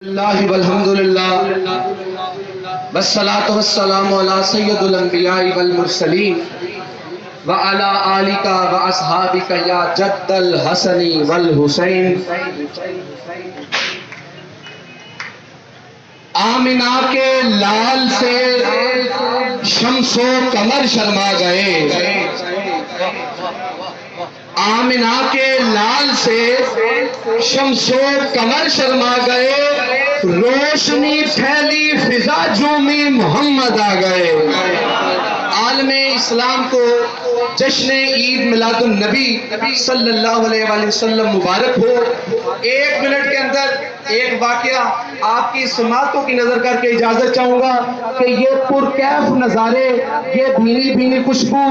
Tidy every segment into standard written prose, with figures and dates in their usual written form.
اللہ والحمدللہ والصلاة والسلام علی سید الانبیاء والمرسلین وعلی آلک واصحابک یا جد الحسن والحسین۔ آمنہ کے لال سے شمس و قمر شرما گئے، آمنہ کے لال سے شمس و قمر شرما گئے، روشنی پھیلی فضا جھومی محمد آ گئے۔ عالم اسلام کو جشن عید میلاد النبی صلی اللہ علیہ وآلہ وسلم مبارک ہو۔ ایک منٹ کے اندر ایک واقعہ آپ کی سماعتوں کی نظر کر کے اجازت چاہوں گا کہ یہ پرکیف نظارے، یہ بھینی بھینی خوشبو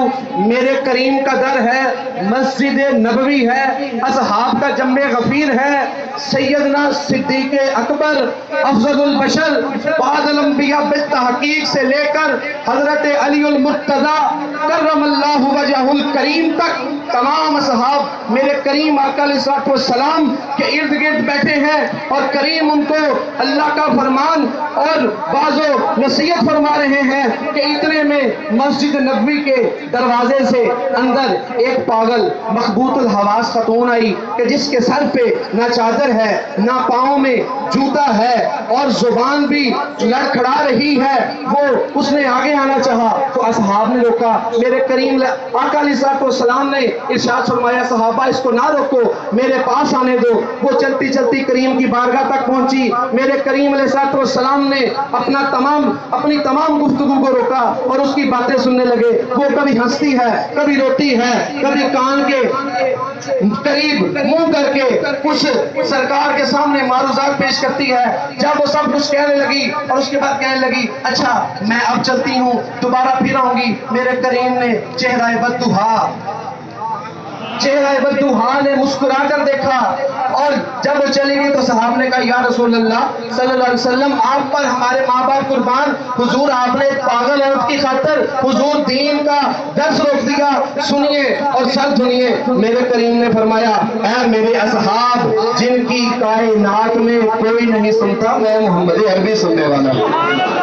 میرے کریم کا در ہے، مسجد نبوی ہے، اصحاب کا جمع غفیر ہے، سیدنا صدیق اکبر افضل البشر بعد الانبیاء بالتحقیق سے لے کر حضرت علی المرتضی کرم اللہ وجہ الکریم تک تمام اصحاب میرے کریم آقا علیہ السلام کے ارد گرد بیٹھے ہیں، اور کریم ان کو اللہ کا فرمان اور بعض نصیحت فرما رہے ہیں کہ اتنے میں مسجد نبوی کے دروازے سے اندر ایک پاگل مخبوط الحواس خاتون آئی کہ جس کے سر پہ نہ چادر ہے، نہ پاؤں میں جوتا ہے، اور زبان بھی لڑکھڑا رہی ہے۔ وہ اس نے آگے آنا چاہا تو اصحاب نے روکا۔ میرے کریم آقا علیہ السلام نے ارشاد فرمایا صحابہ اس کو نہ روکو، میرے پاس آنے دو۔ وہ چلتی چلتی کریم کی بارگاہ تک پہنچی۔ میرے کریم علیہ السلام نے اپنی تمام گفتگو کو روکا اور اس کی باتیں سننے لگے۔ وہ کبھی ہنستی ہے، کبھی روتی ہے، کبھی کان کے قریب منہ کر کے کچھ سرکار کے سامنے معروضات پیش کرتی ہے۔ جب وہ سب کچھ کہنے لگی اور اس کے بعد کہنے لگی اچھا میں اب چلتی ہوں، دوبارہ پھر آؤں گی، میرے کریم نے چہرہ بددعا نے مسکرا کر دیکھا، اور جب وہ چلی گئی تو صحابہ نے کہا یا رسول اللہ صلی اللہ علیہ وسلم آپ پر ہمارے ماں باپ قربان، حضور آپ نے ایک پاگل عورت کی خاطر حضور دین کا درس روک دیا، سنیے اور سر دھنیے۔ میرے کریم نے فرمایا اے میرے اصحاب جن کی کائنات میں کوئی نہیں سنتا، میں محمد عربی سننے والا ہوں۔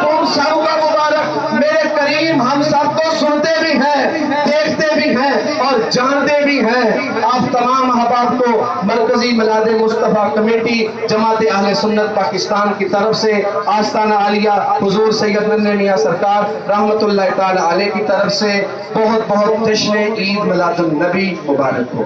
تم سب کا مبارک، میرے کریم ہم سب کو سنتے بھی ہیں، دیکھتے بھی ہیں اور جانتے بھی ہیں۔ آپ تمام احباب کو مرکزی میلاد مصطفیٰ کمیٹی جماعت اہل سنت پاکستان کی طرف سے آستانہ عالیہ حضور سید ننھے میاں سرکار رحمت اللہ تعالی علیہ کی طرف سے بہت بہت جشن عید میلاد النبی مبارک ہو۔